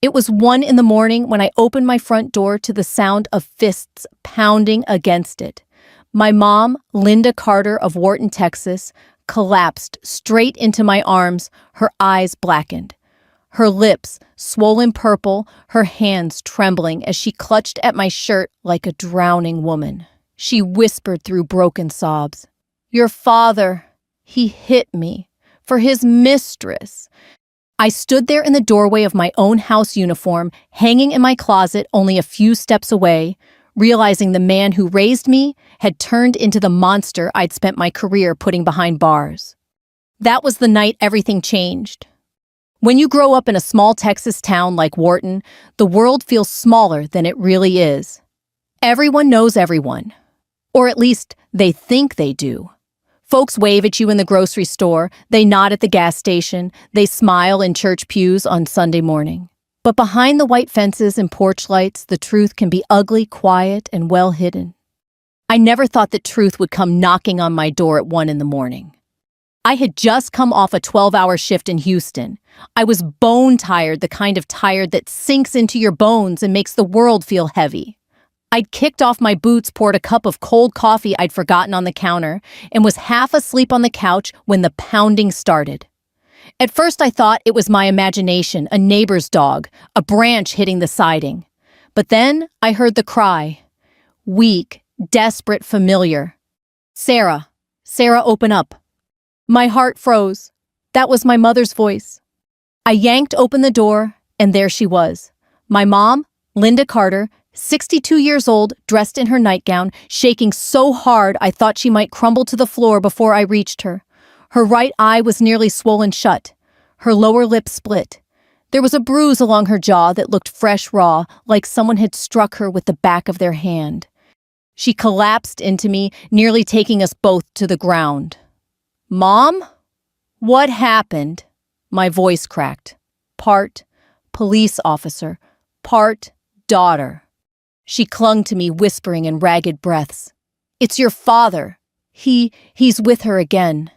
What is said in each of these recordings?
It was 1 in the morning when I opened my front door to the sound of fists pounding against it. My mom, Linda Carter of Wharton, Texas, collapsed straight into my arms, her eyes blackened. Her lips swollen purple, her hands trembling as she clutched at my shirt like a drowning woman. She whispered through broken sobs, "Your father, he hit me for his mistress." I stood there in the doorway of my own house uniform, hanging in my closet only a few steps away, realizing the man who raised me had turned into the monster I'd spent my career putting behind bars. That was the night everything changed. When you grow up in a small Texas town like Wharton, the world feels smaller than it really is. Everyone knows everyone. Or at least they think they do. Folks wave at you in the grocery store, they nod at the gas station, they smile in church pews on Sunday morning. But behind the white fences and porch lights, the truth can be ugly, quiet, and well hidden. I never thought that truth would come knocking on my door at 1 in the morning. I had just come off a 12-hour shift in Houston. I was bone-tired, the kind of tired that sinks into your bones and makes the world feel heavy. I'd kicked off my boots, poured a cup of cold coffee I'd forgotten on the counter, and was half asleep on the couch when the pounding started. At first I thought it was my imagination, a neighbor's dog, a branch hitting the siding. But then I heard the cry. Weak, desperate, familiar. "Sarah, Sarah, open up." My heart froze. That was my mother's voice. I yanked open the door, and there she was. My mom, Linda Carter, 62 years old, dressed in her nightgown, shaking so hard I thought she might crumble to the floor before I reached her. Her right eye was nearly swollen shut. Her lower lip split. There was a bruise along her jaw that looked fresh raw, like someone had struck her with the back of their hand. She collapsed into me, nearly taking us both to the ground. "Mom? What happened?" My voice cracked. Part police officer, part daughter. She clung to me, whispering in ragged breaths. "It's your father. He's with her again."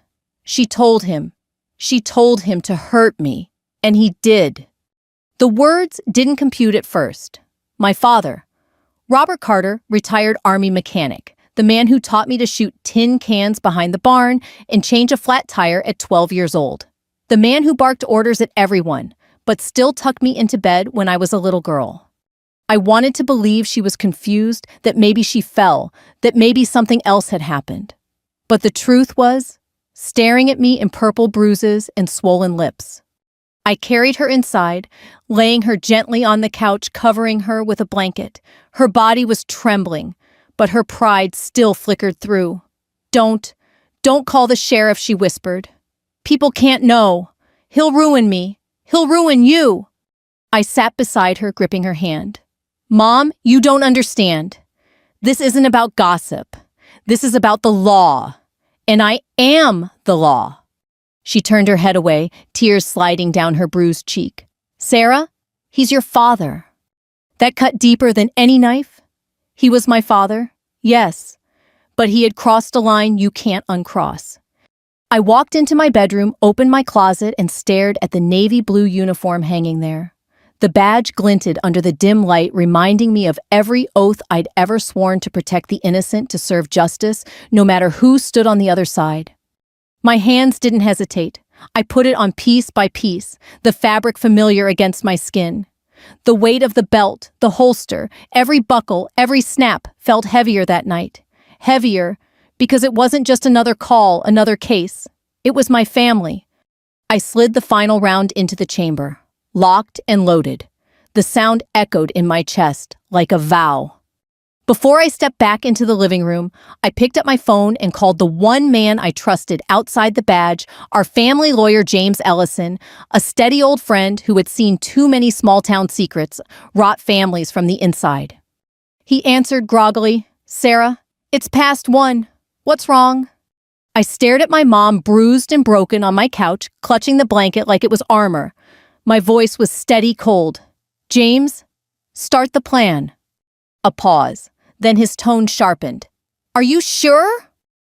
She told him to hurt me, and he did. The words didn't compute at first. My father, Robert Carter, retired Army mechanic, the man who taught me to shoot tin cans behind the barn and change a flat tire at 12 years old. The man who barked orders at everyone, but still tucked me into bed when I was a little girl. I wanted to believe she was confused, that maybe she fell, that maybe something else had happened. But the truth was, staring at me in purple bruises and swollen lips. I carried her inside, laying her gently on the couch, covering her with a blanket. Her body was trembling, but her pride still flickered through. Don't call the sheriff," she whispered. "People can't know. He'll ruin me. He'll ruin you." I sat beside her, gripping her hand. "Mom, you don't understand. This isn't about gossip. This is about the law. And I am the law." She turned her head away, tears sliding down her bruised cheek. "Sarah, he's your father." That cut deeper than any knife. He was my father, yes, but he had crossed a line you can't uncross. I walked into my bedroom, opened my closet, and stared at the navy blue uniform hanging there. The badge glinted under the dim light, reminding me of every oath I'd ever sworn to protect the innocent, to serve justice, no matter who stood on the other side. My hands didn't hesitate. I put it on piece by piece, the fabric familiar against my skin. The weight of the belt, the holster, every buckle, every snap felt heavier that night. Heavier because it wasn't just another call, another case. It was my family. I slid the final round into the chamber. Locked and loaded. The sound echoed in my chest like a vow. Before I stepped back into the living room, I picked up my phone and called the one man I trusted outside the badge, our family lawyer James Ellison, a steady old friend who had seen too many small-town secrets rot families from the inside. He answered groggily, "Sarah, it's past 1. What's wrong?" I stared at my mom, bruised and broken, on my couch, clutching the blanket like it was armor. My voice was steady cold. "James, start the plan." A pause. Then his tone sharpened. "Are you sure?"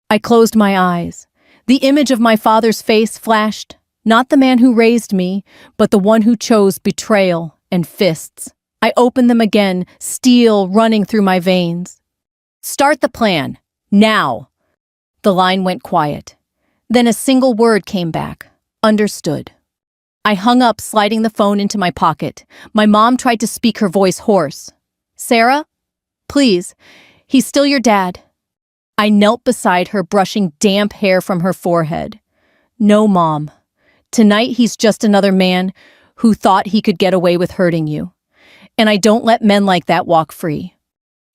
I closed my eyes. The image of my father's face flashed. Not the man who raised me, but the one who chose betrayal and fists. I opened them again, steel running through my veins. "Start the plan. Now." The line went quiet. Then a single word came back. "Understood." I hung up, sliding the phone into my pocket. My mom tried to speak, her voice hoarse. "Sarah? Please, he's still your dad." I knelt beside her, brushing damp hair from her forehead. "No, Mom. Tonight he's just another man who thought he could get away with hurting you. And I don't let men like that walk free."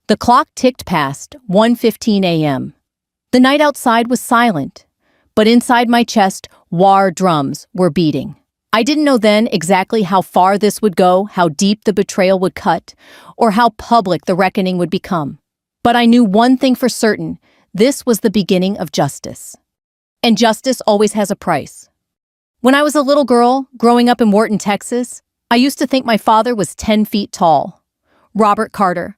The clock ticked past 1:15 a.m. The night outside was silent, but inside my chest, war drums were beating. I didn't know then exactly how far this would go, how deep the betrayal would cut, or how public the reckoning would become. But I knew one thing for certain: this was the beginning of justice. And justice always has a price. When I was a little girl, growing up in Wharton, Texas, I used to think my father was 10 feet tall. Robert Carter,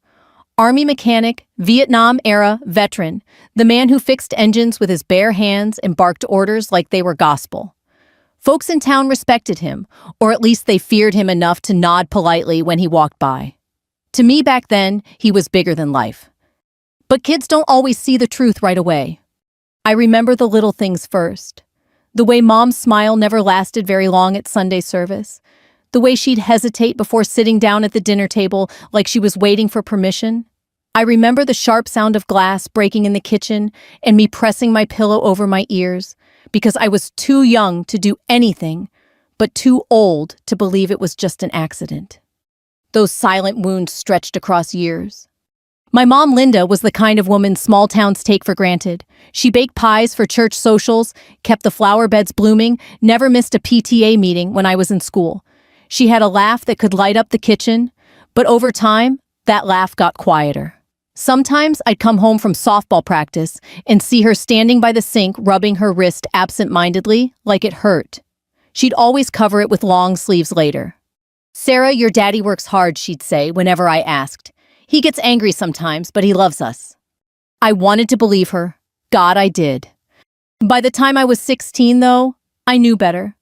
Army mechanic, Vietnam-era veteran, the man who fixed engines with his bare hands and barked orders like they were gospel. Folks in town respected him, or at least they feared him enough to nod politely when he walked by. To me back then, he was bigger than life. But kids don't always see the truth right away. I remember the little things first. The way Mom's smile never lasted very long at Sunday service. The way she'd hesitate before sitting down at the dinner table like she was waiting for permission. I remember the sharp sound of glass breaking in the kitchen and me pressing my pillow over my ears because I was too young to do anything, but too old to believe it was just an accident. Those silent wounds stretched across years. My mom, Linda, was the kind of woman small towns take for granted. She baked pies for church socials, kept the flower beds blooming, never missed a PTA meeting when I was in school. She had a laugh that could light up the kitchen, but over time, that laugh got quieter. Sometimes I'd come home from softball practice and see her standing by the sink rubbing her wrist absent-mindedly like it hurt. She'd always cover it with long sleeves later. "Sarah, your daddy works hard," she'd say whenever I asked. "He gets angry sometimes, but he loves us." I wanted to believe her. God, I did. By the time I was 16, though, I knew better.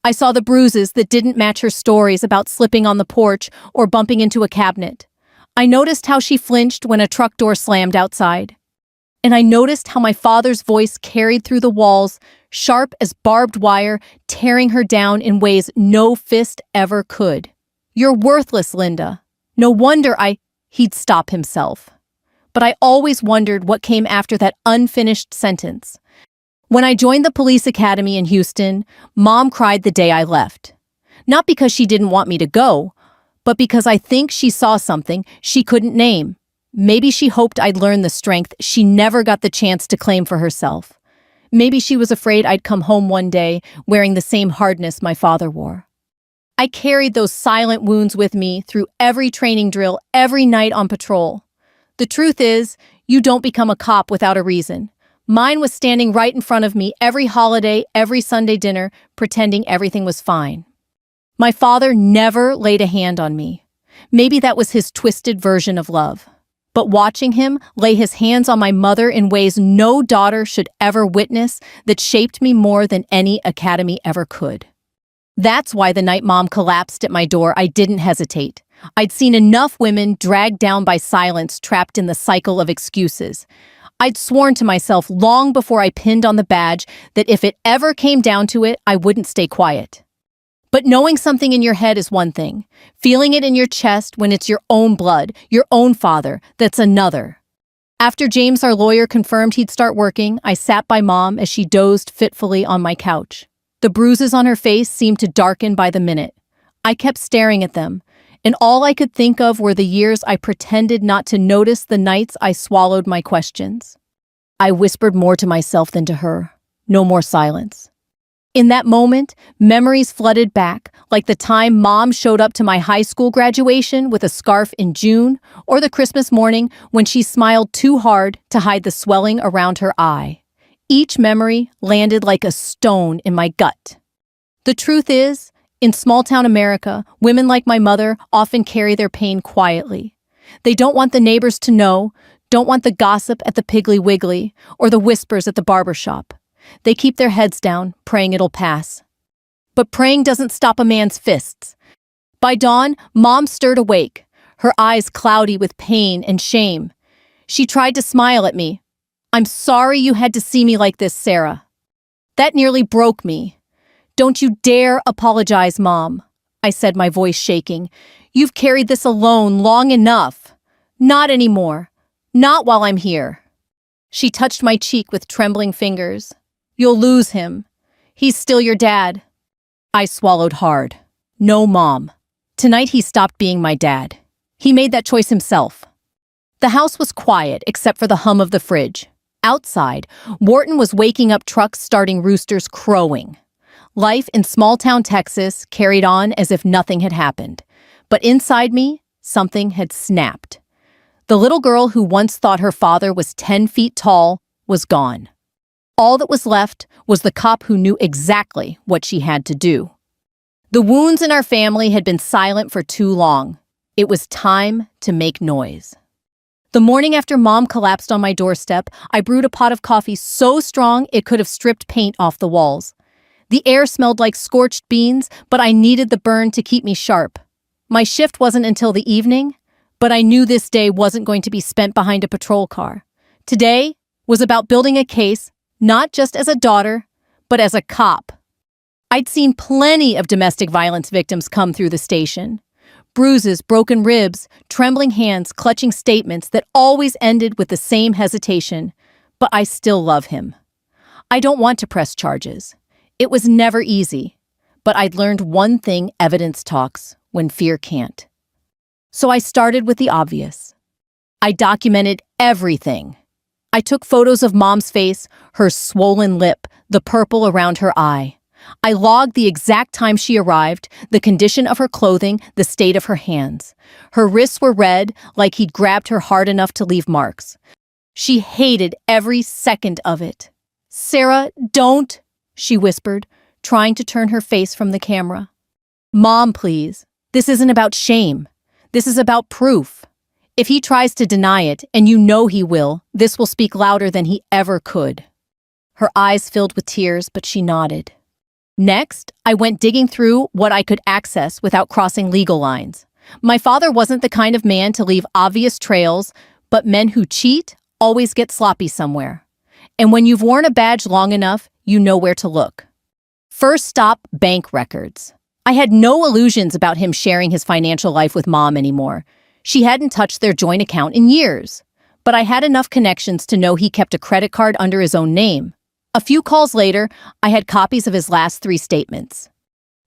I saw the bruises that didn't match her stories about slipping on the porch or bumping into a cabinet. I noticed how she flinched when a truck door slammed outside. And I noticed how my father's voice carried through the walls, sharp as barbed wire, tearing her down in ways no fist ever could. "You're worthless, Linda. No wonder He'd stop himself. But I always wondered what came after that unfinished sentence. When I joined the police academy in Houston, Mom cried the day I left. Not because she didn't want me to go, but because I think she saw something she couldn't name. Maybe she hoped I'd learn the strength she never got the chance to claim for herself. Maybe she was afraid I'd come home one day wearing the same hardness my father wore. I carried those silent wounds with me through every training drill, every night on patrol. The truth is, you don't become a cop without a reason. Mine was standing right in front of me every holiday, every Sunday dinner, pretending everything was fine. My father never laid a hand on me. Maybe that was his twisted version of love. But watching him lay his hands on my mother in ways no daughter should ever witness that shaped me more than any academy ever could. That's why the night Mom collapsed at my door, I didn't hesitate. I'd seen enough women dragged down by silence, trapped in the cycle of excuses. I'd sworn to myself long before I pinned on the badge that if it ever came down to it, I wouldn't stay quiet. But knowing something in your head is one thing. Feeling it in your chest when it's your own blood, your own father, that's another. After James, our lawyer, confirmed he'd start working, I sat by Mom as she dozed fitfully on my couch. The bruises on her face seemed to darken by the minute. I kept staring at them, and all I could think of were the years I pretended not to notice, the nights I swallowed my questions. I whispered more to myself than to her. No more silence. In that moment, memories flooded back, like the time Mom showed up to my high school graduation with a scarf in June, or the Christmas morning when she smiled too hard to hide the swelling around her eye. Each memory landed like a stone in my gut. The truth is, in small-town America, women like my mother often carry their pain quietly. They don't want the neighbors to know, don't want the gossip at the Piggly Wiggly, or the whispers at the barber shop. They keep their heads down, praying it'll pass. But praying doesn't stop a man's fists. By dawn, Mom stirred awake, her eyes cloudy with pain and shame. She tried to smile at me. "I'm sorry you had to see me like this, Sarah." That nearly broke me. "Don't you dare apologize, Mom," I said, my voice shaking. "You've carried this alone long enough. Not anymore. Not while I'm here." She touched my cheek with trembling fingers. "You'll lose him. He's still your dad." I swallowed hard. "No, Mom. Tonight he stopped being my dad. He made that choice himself." The house was quiet except for the hum of the fridge. Outside, Wharton was waking up trucks starting, roosters crowing. Life in small-town Texas carried on as if nothing had happened. But inside me, something had snapped. The little girl who once thought her father was 10 feet tall was gone. All that was left was the cop who knew exactly what she had to do. The wounds in our family had been silent for too long. It was time to make noise. The morning after Mom collapsed on my doorstep, I brewed a pot of coffee so strong it could have stripped paint off the walls. The air smelled like scorched beans, but I needed the burn to keep me sharp. My shift wasn't until the evening, but I knew this day wasn't going to be spent behind a patrol car. Today was about building a case, not just as a daughter, but as a cop. I'd seen plenty of domestic violence victims come through the station. Bruises, broken ribs, trembling hands, clutching statements that always ended with the same hesitation. But I still love him. I don't want to press charges. It was never easy. But I'd learned one thing: evidence talks when fear can't. So I started with the obvious. I documented everything. I took photos of Mom's face, her swollen lip, the purple around her eye. I logged the exact time she arrived, the condition of her clothing, the state of her hands. Her wrists were red, like he'd grabbed her hard enough to leave marks. She hated every second of it. "Sarah, don't," she whispered, trying to turn her face from the camera. "Mom, please. This isn't about shame. This is about proof. If he tries to deny it, and you know he will, this will speak louder than he ever could." Her eyes filled with tears, but she nodded. Next, I went digging through what I could access without crossing legal lines. My father wasn't the kind of man to leave obvious trails, but men who cheat always get sloppy somewhere. And when you've worn a badge long enough, you know where to look. First stop, bank records. I had no illusions about him sharing his financial life with Mom anymore. She hadn't touched their joint account in years. But I had enough connections to know he kept a credit card under his own name. A few calls later, I had copies of his last 3 statements.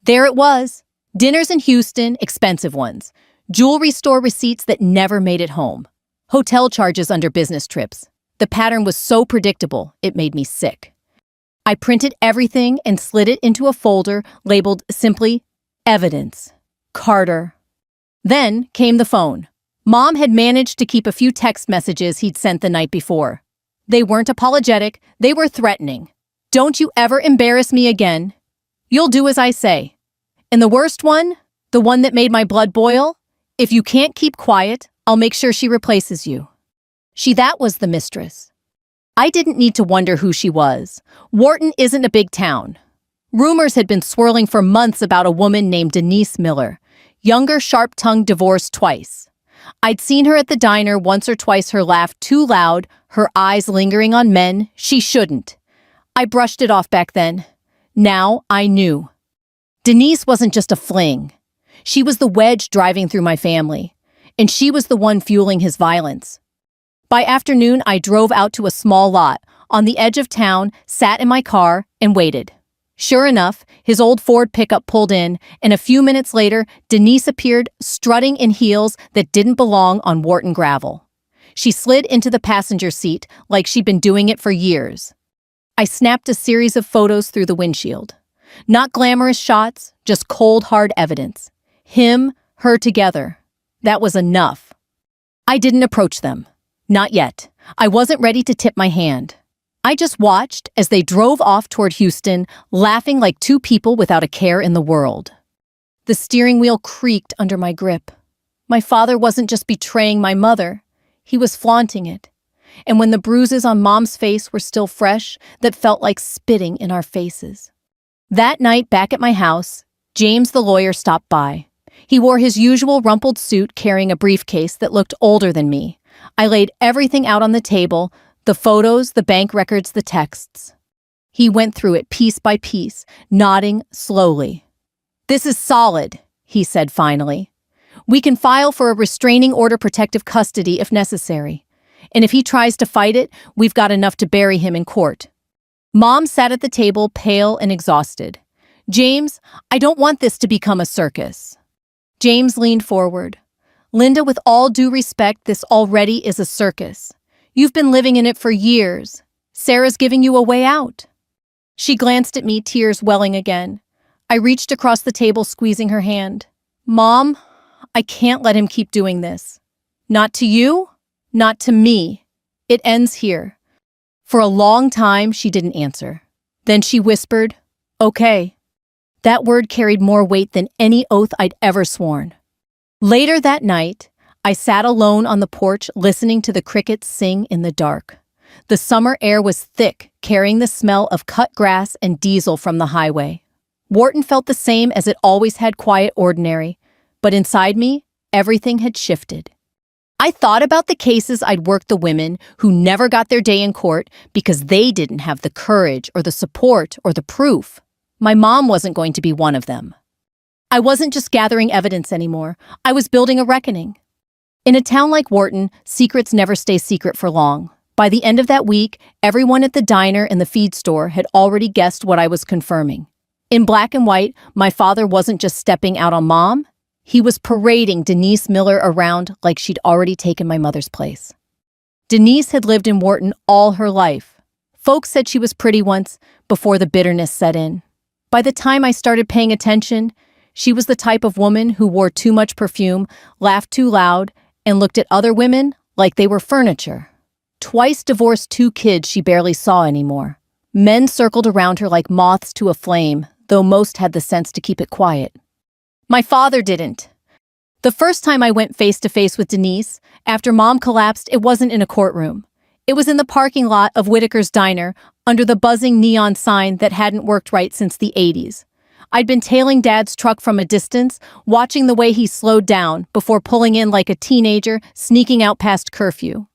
There it was. Dinners in Houston, expensive ones. Jewelry store receipts that never made it home. Hotel charges under business trips. The pattern was so predictable, it made me sick. I printed everything and slid it into a folder labeled simply Evidence. Carter. Then came the phone. Mom had managed to keep a few text messages he'd sent the night before. They weren't apologetic, they were threatening. "Don't you ever embarrass me again. You'll do as I say." And the worst one, the one that made my blood boil, "If you can't keep quiet, I'll make sure she replaces you." That was the Mistress. I didn't need to wonder who she was. Wharton isn't a big town. Rumors had been swirling for months about a woman named Denise Miller, younger, sharp-tongued, divorced twice. I'd seen her at the diner once or twice, her laugh too loud, her eyes lingering on men she shouldn't. I brushed it off back then. Now I knew. Denise wasn't just a fling. She was the wedge driving through my family, and she was the one fueling his violence. By afternoon, I drove out to a small lot on the edge of town, sat in my car, and waited. Sure enough, his old Ford pickup pulled in, and a few minutes later, Denise appeared, strutting in heels that didn't belong on Wharton gravel. She slid into the passenger seat like she'd been doing it for years. I snapped a series of photos through the windshield. Not glamorous shots, just cold, hard evidence. Him, her together. That was enough. I didn't approach them. Not yet. I wasn't ready to tip my hand. I just watched as they drove off toward Houston, laughing like 2 people without a care in the world. The steering wheel creaked under my grip. My father wasn't just betraying my mother. He was flaunting it. And when the bruises on Mom's face were still fresh, that felt like spitting in our faces. That night back at my house, James the lawyer stopped by. He wore his usual rumpled suit carrying a briefcase that looked older than me. I laid everything out on the table, the photos, the bank records, the texts. He went through it piece by piece, nodding slowly. "This is solid," he said finally. "We can file for a restraining order protective custody if necessary. And if he tries to fight it, we've got enough to bury him in court." Mom sat at the table, pale and exhausted. "James, I don't want this to become a circus." James leaned forward. "Linda, with all due respect, this already is a circus. You've been living in it for years. Sarah's giving you a way out." She glanced at me, tears welling again. I reached across the table, squeezing her hand. "Mom, I can't let him keep doing this. Not to you, not to me. It ends here." For a long time, she didn't answer. Then she whispered, "Okay." That word carried more weight than any oath I'd ever sworn. Later that night, I sat alone on the porch listening to the crickets sing in the dark. The summer air was thick, carrying the smell of cut grass and diesel from the highway. Wharton felt the same as it always had, quiet, ordinary. But inside me, everything had shifted. I thought about the cases I'd worked, the women who never got their day in court because they didn't have the courage or the support or the proof. My mom wasn't going to be one of them. I wasn't just gathering evidence anymore. I was building a reckoning. In a town like Wharton, secrets never stay secret for long. By the end of that week, everyone at the diner and the feed store had already guessed what I was confirming. In black and white, my father wasn't just stepping out on Mom. He was parading Denise Miller around like she'd already taken my mother's place. Denise had lived in Wharton all her life. Folks said she was pretty once, before the bitterness set in. By the time I started paying attention, she was the type of woman who wore too much perfume, laughed too loud, and looked at other women like they were furniture. Twice divorced, 2 kids she barely saw anymore. Men circled around her like moths to a flame, though most had the sense to keep it quiet. My father didn't. The first time I went face to face with Denise, after Mom collapsed, it wasn't in a courtroom. It was in the parking lot of Whitaker's Diner, under the buzzing neon sign that hadn't worked right since the 80s. I'd been tailing Dad's truck from a distance, watching the way he slowed down before pulling in like a teenager, sneaking out past curfew.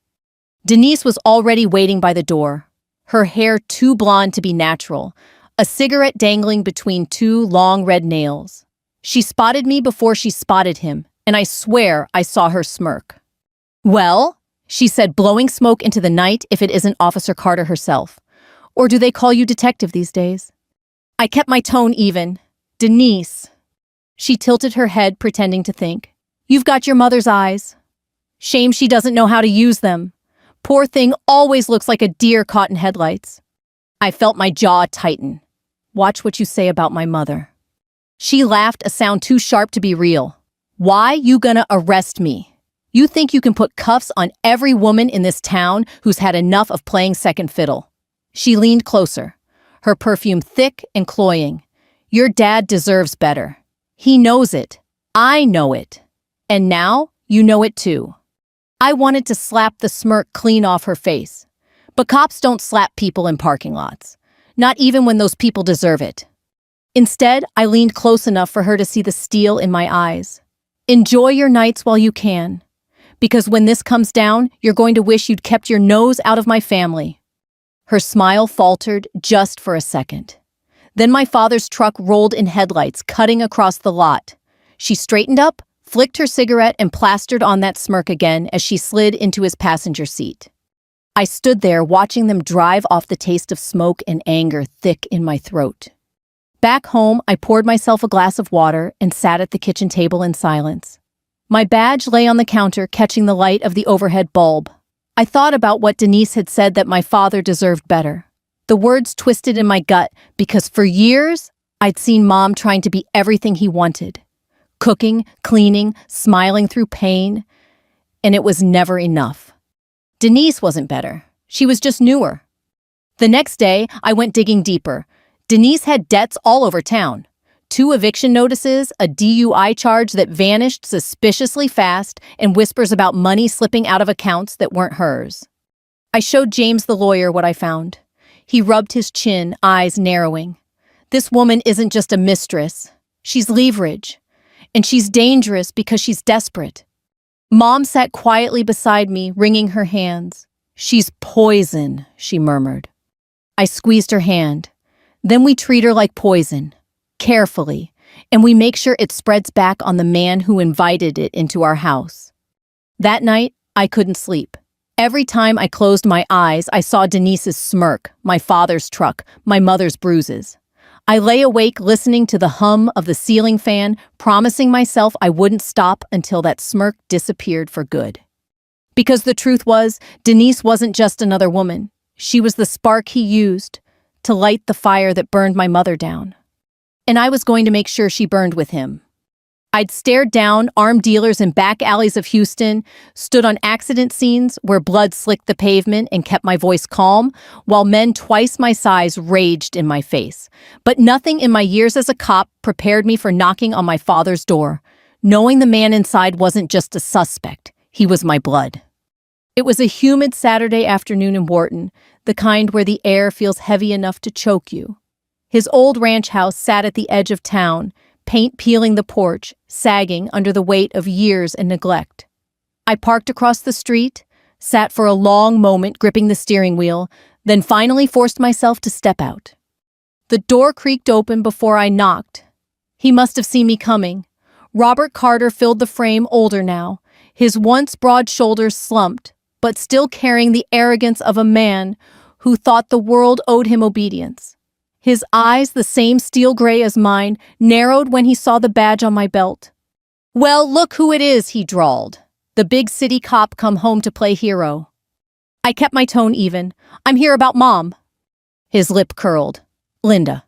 Denise was already waiting by the door, her hair too blonde to be natural, a cigarette dangling between 2 long red nails. She spotted me before she spotted him, and I swear I saw her smirk. "Well," she said, blowing smoke into the night, "if it isn't Officer Carter herself. Or do they call you detective these days?" I kept my tone even. "Denise." She tilted her head, pretending to think. "You've got your mother's eyes. Shame she doesn't know how to use them. Poor thing always looks like a deer caught in headlights." I felt my jaw tighten. "Watch what you say about my mother." She laughed, a sound too sharp to be real. "Why you gonna arrest me? You think you can put cuffs on every woman in this town who's had enough of playing second fiddle?" She leaned closer, her perfume thick and cloying. "Your dad deserves better. He knows it. I know it. And now you know it too." I wanted to slap the smirk clean off her face. But cops don't slap people in parking lots. Not even when those people deserve it. Instead, I leaned close enough for her to see the steel in my eyes. "Enjoy your nights while you can. Because when this comes down, you're going to wish you'd kept your nose out of my family." Her smile faltered just for a second. Then my father's truck rolled in headlights, cutting across the lot. She straightened up, flicked her cigarette, and plastered on that smirk again as she slid into his passenger seat. I stood there watching them drive off, the taste of smoke and anger thick in my throat. Back home, I poured myself a glass of water and sat at the kitchen table in silence. My badge lay on the counter, catching the light of the overhead bulb. I thought about what Denise had said, that my father deserved better. The words twisted in my gut because for years, I'd seen Mom trying to be everything he wanted. Cooking, cleaning, smiling through pain. And it was never enough. Denise wasn't better. She was just newer. The next day, I went digging deeper. Denise had debts all over town. 2 eviction notices, a DUI charge that vanished suspiciously fast, and whispers about money slipping out of accounts that weren't hers. I showed James, the lawyer, what I found. He rubbed his chin, eyes narrowing. "This woman isn't just a mistress. She's leverage. and she's dangerous because she's desperate. Mom sat quietly beside me, wringing her hands. She's poison, she murmured. I squeezed her hand. Then we treat her like poison, carefully, and we make sure it spreads back on the man who invited it into our house. That night, I couldn't sleep. Every time I closed my eyes, I saw Denise's smirk, my father's truck, my mother's bruises. I lay awake listening to the hum of the ceiling fan, promising myself I wouldn't stop until that smirk disappeared for good. Because the truth was, Denise wasn't just another woman. She was the spark he used to light the fire that burned my mother down. And I was going to make sure she burned with him. I'd stared down armed dealers in back alleys of Houston, stood on accident scenes where blood slicked the pavement and kept my voice calm, while men twice my size raged in my face. But nothing in my years as a cop prepared me for knocking on my father's door, knowing the man inside wasn't just a suspect, he was my blood. It was a humid Saturday afternoon in Wharton, the kind where the air feels heavy enough to choke you. His old ranch house sat at the edge of town, paint peeling the porch, sagging under the weight of years and neglect. I parked across the street, sat for a long moment gripping the steering wheel, then finally forced myself to step out. The door creaked open before I knocked. He must have seen me coming. Robert Carter filled the frame, older now, his once broad shoulders slumped, but still carrying the arrogance of a man who thought the world owed him obedience. His eyes, the same steel gray as mine, narrowed when he saw the badge on my belt. "Well, look who it is," he drawled. "The big city cop come home to play hero." I kept my tone even. "I'm here about Mom." His lip curled. "Linda.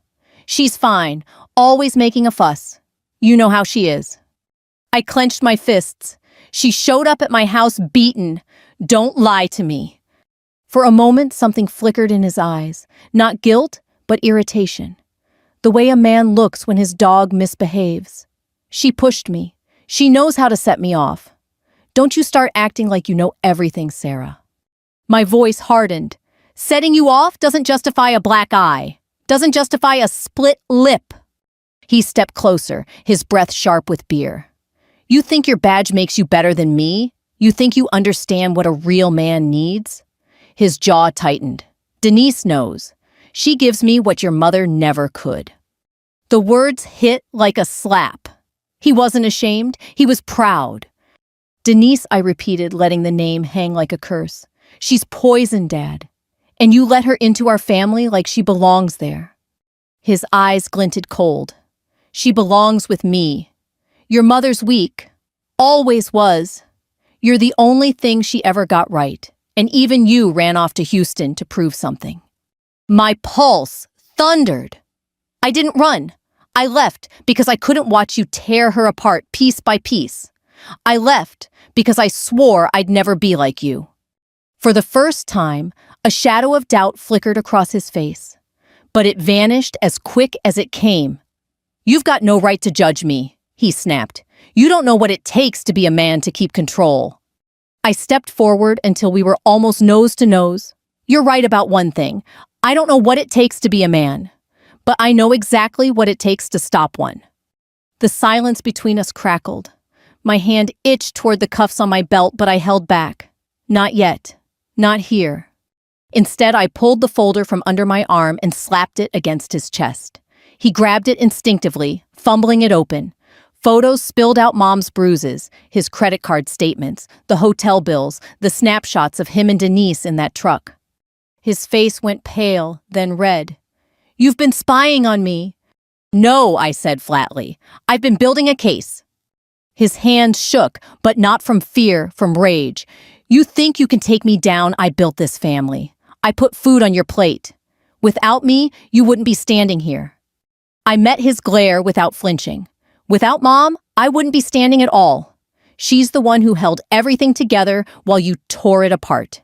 She's fine, always making a fuss. You know how she is." I clenched my fists. "She showed up at my house beaten. Don't lie to me." For a moment, something flickered in his eyes. Not guilt, but irritation. The way a man looks when his dog misbehaves. "She pushed me. She knows how to set me off. Don't you start acting like you know everything, Sarah." My voice hardened. "Setting you off doesn't justify a black eye. Doesn't justify a split lip." He stepped closer, his breath sharp with beer. "You think your badge makes you better than me? You think you understand what a real man needs?" His jaw tightened. "Denise knows. She gives me what your mother never could." The words hit like a slap. He wasn't ashamed. He was proud. "Denise," I repeated, letting the name hang like a curse. "She's poison, Dad. And you let her into our family like she belongs there." His eyes glinted cold. "She belongs with me. Your mother's weak. Always was. You're the only thing she ever got right. And even you ran off to Houston to prove something." My pulse thundered. I didn't run. I left because I couldn't watch you tear her apart piece by piece. I left because I swore I'd never be like you. For the first time, a shadow of doubt flickered across his face, but it vanished as quick as it came. "You've got no right to judge me," he snapped. "You don't know what it takes to be a man to keep control." I stepped forward until we were almost nose to nose. "You're right about one thing. I don't know what it takes to be a man, but I know exactly what it takes to stop one." The silence between us crackled. My hand itched toward the cuffs on my belt, but I held back. "Not yet. Not here." Instead, I pulled the folder from under my arm and slapped it against his chest. He grabbed it instinctively, fumbling it open. Photos spilled out Mom's bruises, his credit card statements, the hotel bills, the snapshots of him and Denise in that truck. His face went pale, then red. "You've been spying on me." "No," I said flatly. "I've been building a case." His hands shook, but not from fear, from rage. "You think you can take me down? I built this family. I put food on your plate. Without me, you wouldn't be standing here." I met his glare without flinching. "Without Mom, I wouldn't be standing at all. She's the one who held everything together while you tore it apart."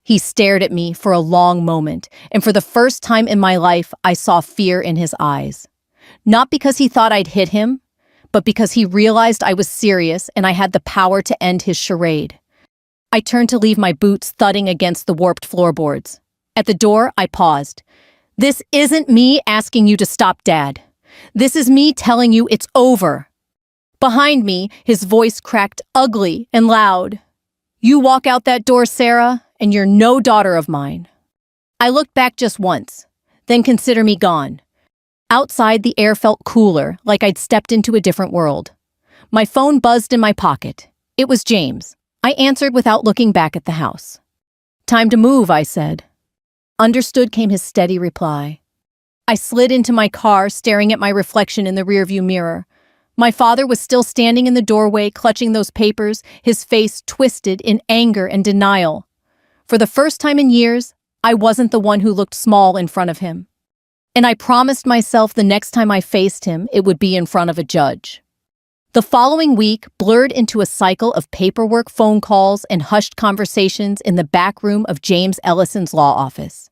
He stared at me for a long moment, and for the first time in my life, I saw fear in his eyes. Not because he thought I'd hit him, but because he realized I was serious and I had the power to end his charade. I turned to leave, my boots thudding against the warped floorboards. At the door, I paused. "This isn't me asking you to stop, Dad. This is me telling you it's over." Behind me, his voice cracked ugly and loud. "You walk out that door, Sarah, and you're no daughter of mine." I looked back just once, then consider me gone. Outside, the air felt cooler, like I'd stepped into a different world. My phone buzzed in my pocket. It was James. I answered without looking back at the house. "Time to move," I said. "Understood," came his steady reply. I slid into my car, staring at my reflection in the rearview mirror. My father was still standing in the doorway, clutching those papers, his face twisted in anger and denial. For the first time in years, I wasn't the one who looked small in front of him. And I promised myself the next time I faced him, it would be in front of a judge. The following week blurred into a cycle of paperwork, phone calls, and hushed conversations in the back room of James Ellison's law office.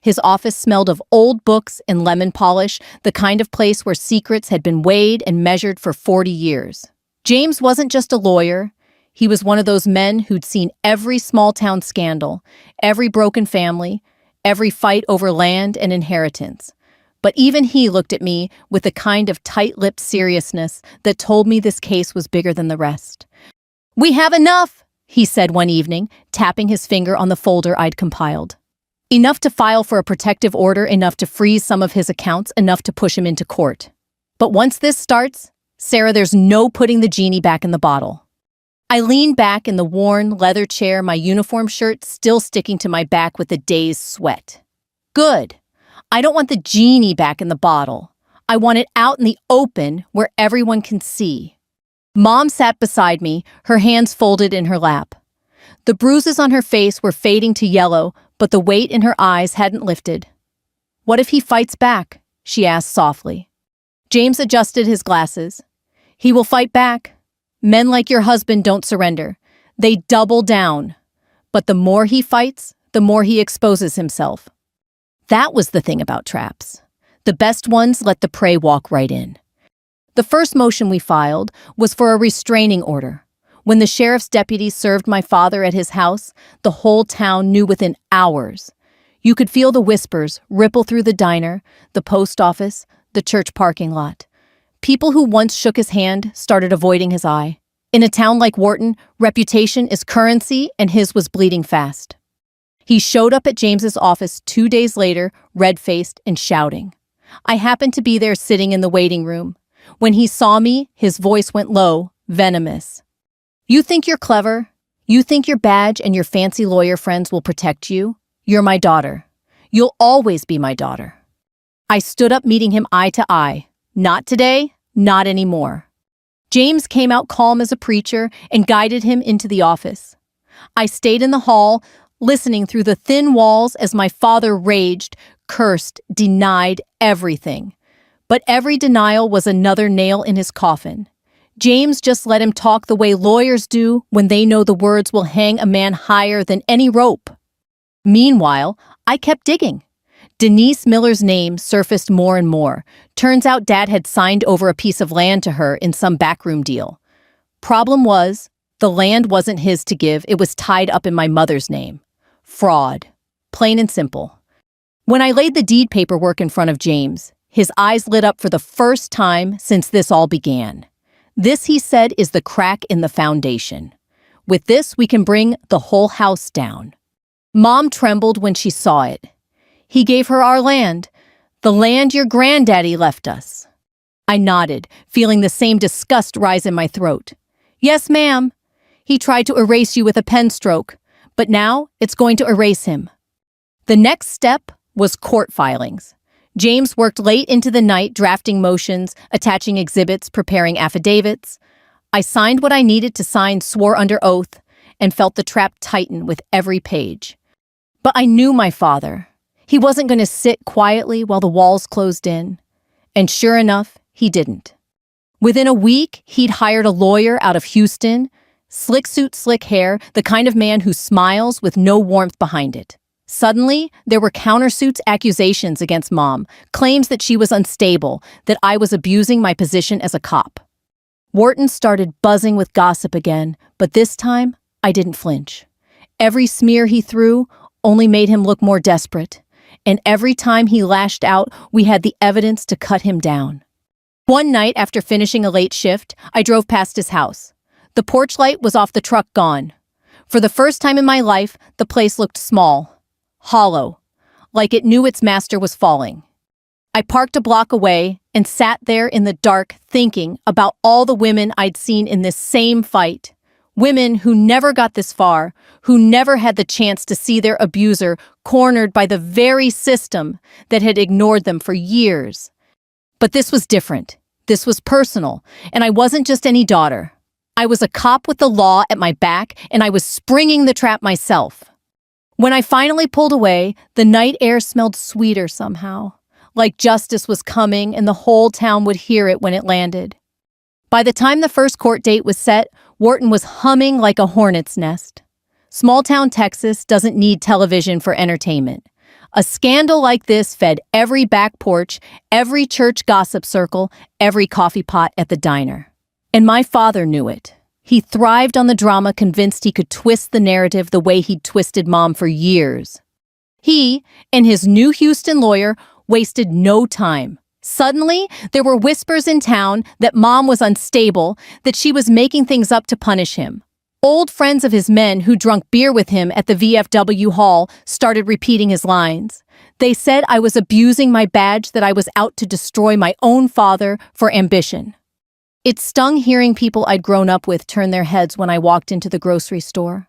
His office smelled of old books and lemon polish, the kind of place where secrets had been weighed and measured for 40 years. James wasn't just a lawyer. He was one of those men who'd seen every small-town scandal, every broken family, every fight over land and inheritance. But even he looked at me with a kind of tight-lipped seriousness that told me this case was bigger than the rest. "We have enough," he said one evening, tapping his finger on the folder I'd compiled. "Enough to file for a protective order, enough to freeze some of his accounts, enough to push him into court. But once this starts, Sarah, there's no putting the genie back in the bottle." I leaned back in the worn leather chair, my uniform shirt still sticking to my back with a day's sweat. "Good. I don't want the genie back in the bottle. I want it out in the open where everyone can see." Mom sat beside me, her hands folded in her lap. The bruises on her face were fading to yellow, but the weight in her eyes hadn't lifted. "What if he fights back?" she asked softly. James adjusted his glasses. "He will fight back. Men like your husband don't surrender. They double down. But the more he fights, the more he exposes himself." That was the thing about traps. The best ones let the prey walk right in. The first motion we filed was for a restraining order. When the sheriff's deputy served my father at his house, the whole town knew within hours. You could feel the whispers ripple through the diner, the post office, the church parking lot. People who once shook his hand started avoiding his eye. In a town like Wharton, reputation is currency, and his was bleeding fast. He showed up at James's office 2 days later, red-faced and shouting. I happened to be there sitting in the waiting room. When he saw me, his voice went low, venomous. "You think you're clever? You think your badge and your fancy lawyer friends will protect you? You're my daughter. You'll always be my daughter." I stood up, meeting him eye to eye. "Not today, not anymore." James came out calm as a preacher and guided him into the office. I stayed in the hall, listening through the thin walls as my father raged, cursed, denied everything. But every denial was another nail in his coffin. James just let him talk the way lawyers do when they know the words will hang a man higher than any rope. Meanwhile, I kept digging. Denise Miller's name surfaced more and more. Turns out Dad had signed over a piece of land to her in some backroom deal. Problem was, the land wasn't his to give, it was tied up in my mother's name. Fraud. Plain and simple. When I laid the deed paperwork in front of James, his eyes lit up for the first time since this all began. "This," he said, "is the crack in the foundation. With this, we can bring the whole house down." Mom trembled when she saw it. "He gave her our land, the land your granddaddy left us." I nodded, feeling the same disgust rise in my throat. "Yes, ma'am. He tried to erase you with a pen stroke, but now it's going to erase him." The next step was court filings. James worked late into the night, drafting motions, attaching exhibits, preparing affidavits. I signed what I needed to sign, swore under oath, and felt the trap tighten with every page. But I knew my father. He wasn't going to sit quietly while the walls closed in. And sure enough, he didn't. Within a week, he'd hired a lawyer out of Houston, slick suit, slick hair, the kind of man who smiles with no warmth behind it. Suddenly, there were countersuits, accusations against Mom, claims that she was unstable, that I was abusing my position as a cop. Wharton started buzzing with gossip again, but this time, I didn't flinch. Every smear he threw only made him look more desperate, and every time he lashed out, we had the evidence to cut him down. One night after finishing a late shift, I drove past his house. The porch light was off, the truck gone. For the first time in my life, the place looked small, hollow, like it knew its master was falling. I parked a block away and sat there in the dark thinking about all the women I'd seen in this same fight. Women who never got this far, who never had the chance to see their abuser cornered by the very system that had ignored them for years. But this was different. This was personal, and I wasn't just any daughter. I was a cop with the law at my back, and I was springing the trap myself. When I finally pulled away, the night air smelled sweeter somehow, like justice was coming and the whole town would hear it when it landed. By the time the first court date was set, Wharton was humming like a hornet's nest. Small-town Texas doesn't need television for entertainment. A scandal like this fed every back porch, every church gossip circle, every coffee pot at the diner. And my father knew it. He thrived on the drama, convinced he could twist the narrative the way he'd twisted Mom for years. He and his new Houston lawyer wasted no time. Suddenly, there were whispers in town that Mom was unstable, that she was making things up to punish him. Old friends of his men who drunk beer with him at the VFW hall started repeating his lines. They said I was abusing my badge, that I was out to destroy my own father for ambition. It stung hearing people I'd grown up with turn their heads when I walked into the grocery store.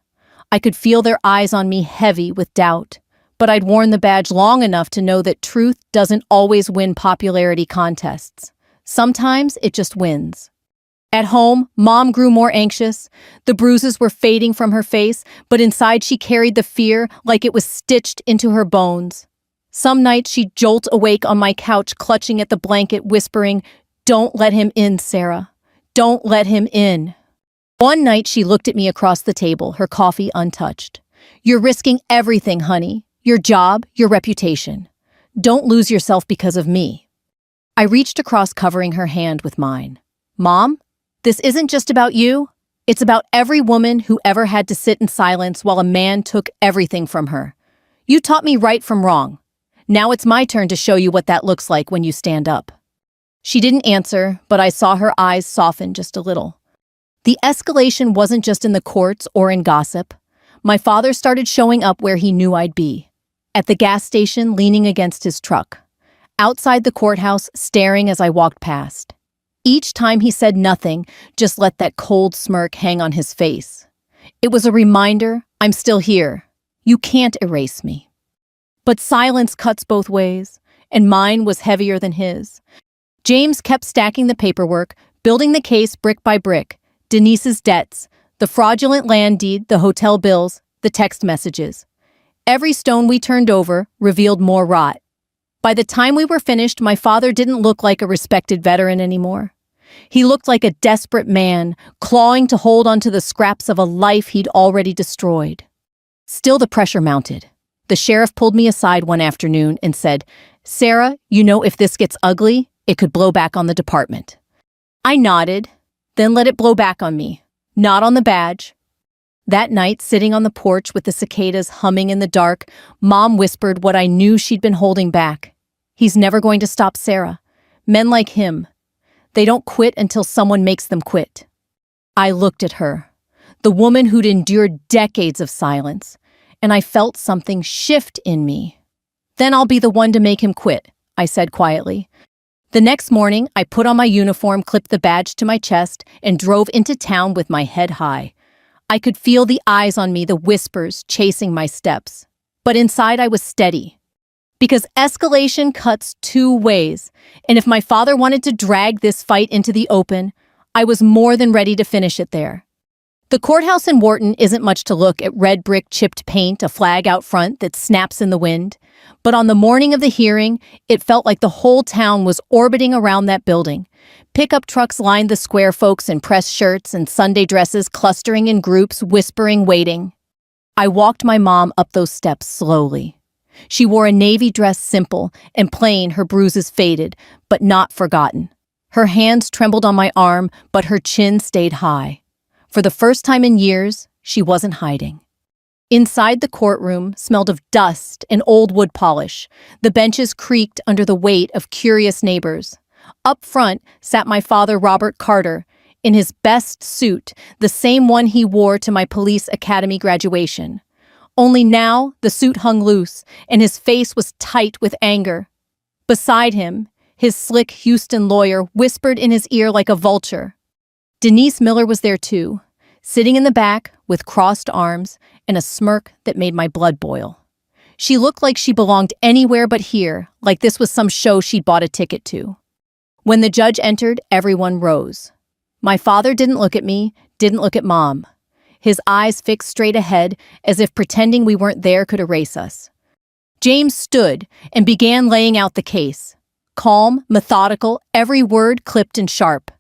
I could feel their eyes on me, heavy with doubt. But I'd worn the badge long enough to know that truth doesn't always win popularity contests. Sometimes it just wins. At home, Mom grew more anxious. The bruises were fading from her face, but inside she carried the fear like it was stitched into her bones. Some nights she'd jolt awake on my couch, clutching at the blanket, whispering, "Don't let him in, Sarah. Don't let him in." One night she looked at me across the table, her coffee untouched. "You're risking everything, honey. Your job, your reputation. Don't lose yourself because of me." I reached across, covering her hand with mine. "Mom, this isn't just about you. It's about every woman who ever had to sit in silence while a man took everything from her. You taught me right from wrong. Now it's my turn to show you what that looks like when you stand up." She didn't answer, but I saw her eyes soften just a little. The escalation wasn't just in the courts or in gossip. My father started showing up where he knew I'd be. At the gas station, leaning against his truck. Outside the courthouse, staring as I walked past. Each time he said nothing, just let that cold smirk hang on his face. It was a reminder, I'm still here. You can't erase me. But silence cuts both ways, and mine was heavier than his. James kept stacking the paperwork, building the case brick by brick. Denise's debts, the fraudulent land deed, the hotel bills, the text messages. Every stone we turned over revealed more rot. By the time we were finished, my father didn't look like a respected veteran anymore. He looked like a desperate man, clawing to hold onto the scraps of a life he'd already destroyed. Still, the pressure mounted. The sheriff pulled me aside one afternoon and said, "Sarah, you know, if this gets ugly, it could blow back on the department." I nodded, then let it blow back on me, not on the badge. That night, sitting on the porch with the cicadas humming in the dark, Mom whispered what I knew she'd been holding back. "He's never going to stop Sarah. Men like him, they don't quit until someone makes them quit." I looked at her, the woman who'd endured decades of silence, and I felt something shift in me. "Then I'll be the one to make him quit," I said quietly. The next morning, I put on my uniform, clipped the badge to my chest, and drove into town with my head high. I could feel the eyes on me, the whispers chasing my steps. But inside I was steady. Because escalation cuts two ways, and if my father wanted to drag this fight into the open, I was more than ready to finish it there. The courthouse in Wharton isn't much to look at: red brick, chipped paint, a flag out front that snaps in the wind. But on the morning of the hearing, it felt like the whole town was orbiting around that building. Pickup trucks lined the square, folks in pressed shirts and Sunday dresses clustering in groups, whispering, waiting. I walked my mom up those steps slowly. She wore a navy dress, simple and plain, her bruises faded, but not forgotten. Her hands trembled on my arm, but her chin stayed high. For the first time in years, she wasn't hiding. Inside, the courtroom smelled of dust and old wood polish. The benches creaked under the weight of curious neighbors. Up front sat my father, Robert Carter, in his best suit, the same one he wore to my police academy graduation. Only now the suit hung loose, and his face was tight with anger. Beside him, his slick Houston lawyer whispered in his ear like a vulture. Denise Miller was there too, sitting in the back with crossed arms and a smirk that made my blood boil. She looked like she belonged anywhere but here, like this was some show she'd bought a ticket to. When the judge entered, everyone rose. My father didn't look at me, didn't look at Mom. His eyes fixed straight ahead, as if pretending we weren't there could erase us. James stood and began laying out the case. Calm, methodical, every word clipped and sharp.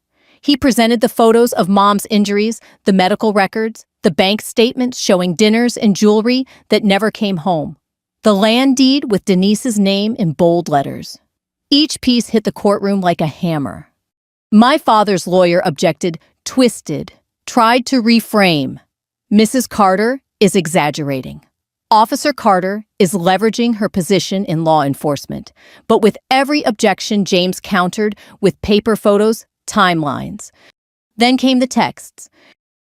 He presented the photos of Mom's injuries, the medical records, the bank statements showing dinners and jewelry that never came home. The land deed with Denise's name in bold letters. Each piece hit the courtroom like a hammer. My father's lawyer objected, twisted, tried to reframe. Mrs. Carter is exaggerating. Officer Carter is leveraging her position in law enforcement. But with every objection, James countered with paper photos, timelines. Then came the texts.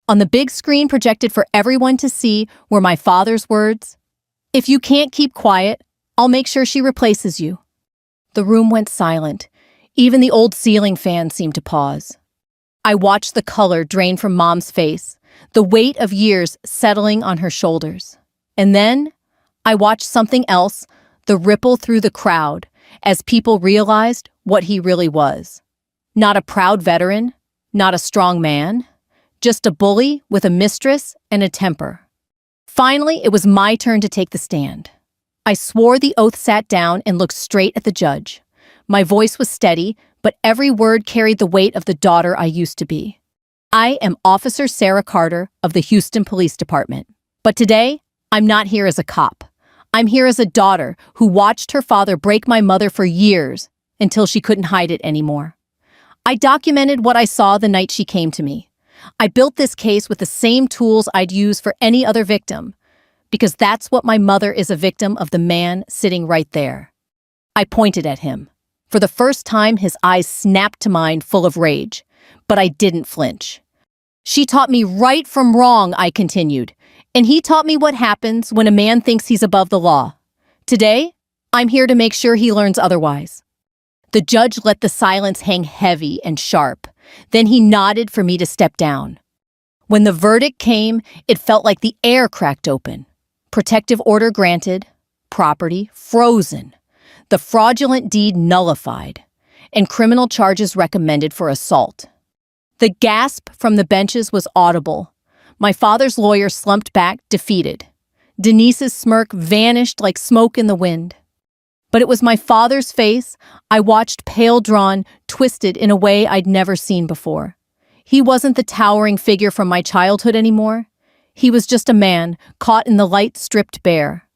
On the big screen projected for everyone to see were my father's words. "If you can't keep quiet, I'll make sure she replaces you." The room went silent. Even the old ceiling fan seemed to pause. I watched the color drain from Mom's face, the weight of years settling on her shoulders. And then I watched something else, the ripple through the crowd, as people realized what he really was. Not a proud veteran, not a strong man, just a bully with a mistress and a temper. Finally, it was my turn to take the stand. I swore the oath, sat down, and looked straight at the judge. My voice was steady, but every word carried the weight of the daughter I used to be. I am Officer Sarah Carter of the Houston Police Department. But today, I'm not here as a cop. I'm here as a daughter who watched her father break my mother for years until she couldn't hide it anymore. I documented what I saw the night she came to me. I built this case with the same tools I'd use for any other victim, because that's what my mother is, a victim of the man sitting right there. I pointed at him. For the first time, his eyes snapped to mine, full of rage. But I didn't flinch. "She taught me right from wrong," I continued. "And he taught me what happens when a man thinks he's above the law. Today, I'm here to make sure he learns otherwise." The judge let the silence hang heavy and sharp. Then he nodded for me to step down. When the verdict came, it felt like the air cracked open. Protective order granted, property frozen, the fraudulent deed nullified, and criminal charges recommended for assault. The gasp from the benches was audible. My father's lawyer slumped back, defeated. Denise's smirk vanished like smoke in the wind. But it was my father's face I watched, pale, drawn, twisted in a way I'd never seen before. He wasn't the towering figure from my childhood anymore. He was just a man, caught in the light, stripped bare.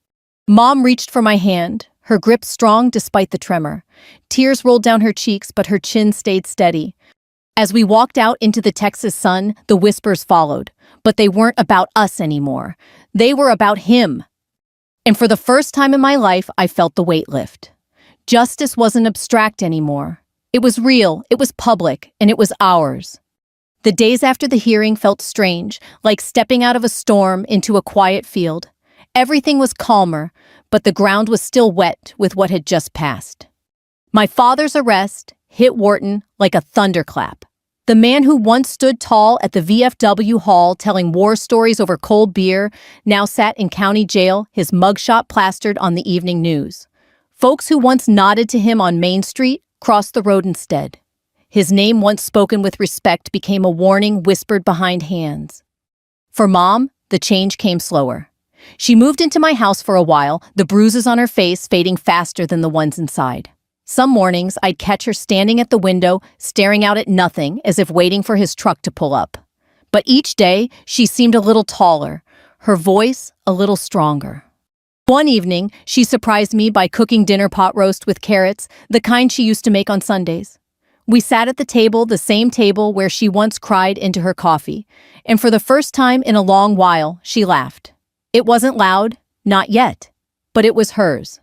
Mom reached for my hand, her grip strong despite the tremor. Tears rolled down her cheeks, but her chin stayed steady. As we walked out into the Texas sun, the whispers followed. But they weren't about us anymore. They were about him. And for the first time in my life, I felt the weight lift. Justice wasn't abstract anymore. It was real, it was public, and it was ours. The days after the hearing felt strange, like stepping out of a storm into a quiet field. Everything was calmer, but the ground was still wet with what had just passed. My father's arrest hit Wharton like a thunderclap. The man who once stood tall at the VFW hall telling war stories over cold beer now sat in county jail, his mugshot plastered on the evening news. Folks who once nodded to him on Main Street crossed the road instead. His name, once spoken with respect, became a warning whispered behind hands. For Mom, the change came slower. She moved into my house for a while, the bruises on her face fading faster than the ones inside. Some mornings, I'd catch her standing at the window, staring out at nothing, as if waiting for his truck to pull up. But each day, she seemed a little taller, her voice a little stronger. One evening, she surprised me by cooking dinner pot roast with carrots, the kind she used to make on Sundays. We sat at the table, the same table where she once cried into her coffee, and for the first time in a long while, she laughed. It wasn't loud, not yet, but it was hers.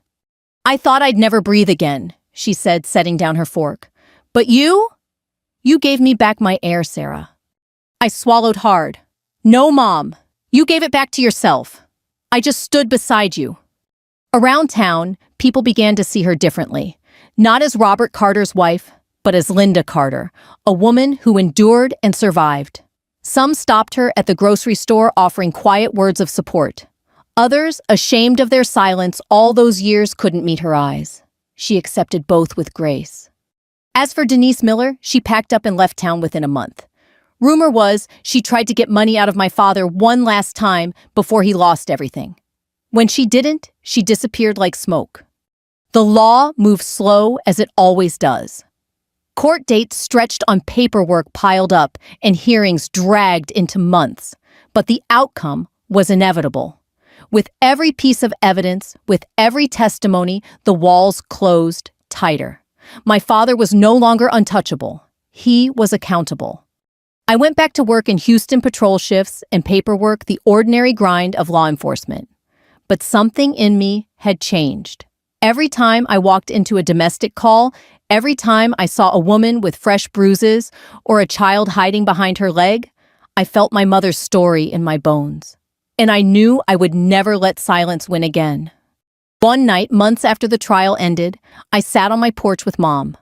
"I thought I'd never breathe again," she said, setting down her fork. But you gave me back my air, Sarah. I swallowed hard. No, Mom. You gave it back to yourself. I just stood beside you. Around town, people began to see her differently. Not as Robert Carter's wife, but as Linda Carter, a woman who endured and survived. Some stopped her at the grocery store offering quiet words of support. Others, ashamed of their silence all those years, couldn't meet her eyes. She accepted both with grace. As for Denise Miller, she packed up and left town within a month. Rumor was she tried to get money out of my father one last time before he lost everything. When she didn't, she disappeared like smoke. The law moved slow as it always does. Court dates stretched on paperwork piled up and hearings dragged into months. But the outcome was inevitable. With every piece of evidence, with every testimony, the walls closed tighter. My father was no longer untouchable. He was accountable. I went back to work in Houston patrol shifts and paperwork, the ordinary grind of law enforcement. But something in me had changed. Every time I walked into a domestic call, every time I saw a woman with fresh bruises or a child hiding behind her leg, I felt my mother's story in my bones. And I knew I would never let silence win again. One night, months after the trial ended, I sat on my porch with Mom.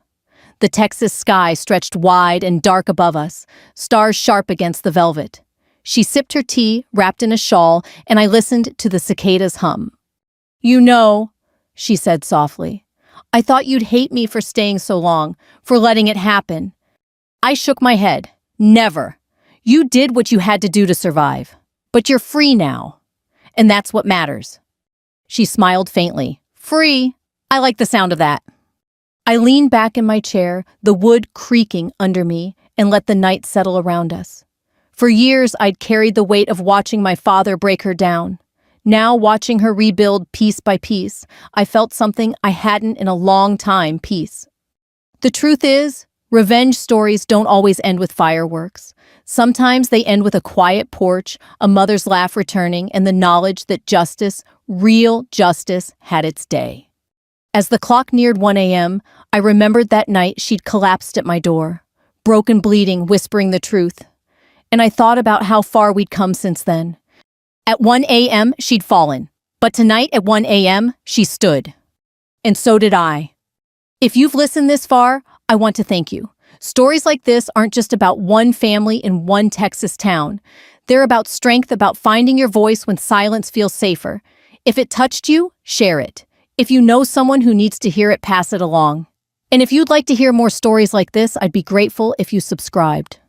The Texas sky stretched wide and dark above us, stars sharp against the velvet. She sipped her tea, wrapped in a shawl, and I listened to the cicadas hum. "You know," she said softly, "I thought you'd hate me for staying so long, for letting it happen." I shook my head. "Never. You did what you had to do to survive. But you're free now. And that's what matters." She smiled faintly. "Free? I like the sound of that." I leaned back in my chair, the wood creaking under me, and let the night settle around us. For years, I'd carried the weight of watching my father break her down. Now, watching her rebuild piece by piece, I felt something I hadn't in a long time: peace. The truth is, revenge stories don't always end with fireworks. Sometimes they end with a quiet porch, a mother's laugh returning, and the knowledge that justice, real justice, had its day. As the clock neared 1 a.m., I remembered that night she'd collapsed at my door, broken, bleeding, whispering the truth. And I thought about how far we'd come since then. At 1 a.m., she'd fallen. But tonight at 1 a.m., she stood. And so did I. If you've listened this far, I want to thank you. Stories like this aren't just about one family in one Texas town. They're about strength, about finding your voice when silence feels safer. If it touched you, share it. If you know someone who needs to hear it, pass it along. And if you'd like to hear more stories like this, I'd be grateful if you subscribed.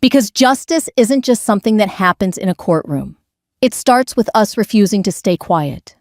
Because justice isn't just something that happens in a courtroom. It starts with us refusing to stay quiet.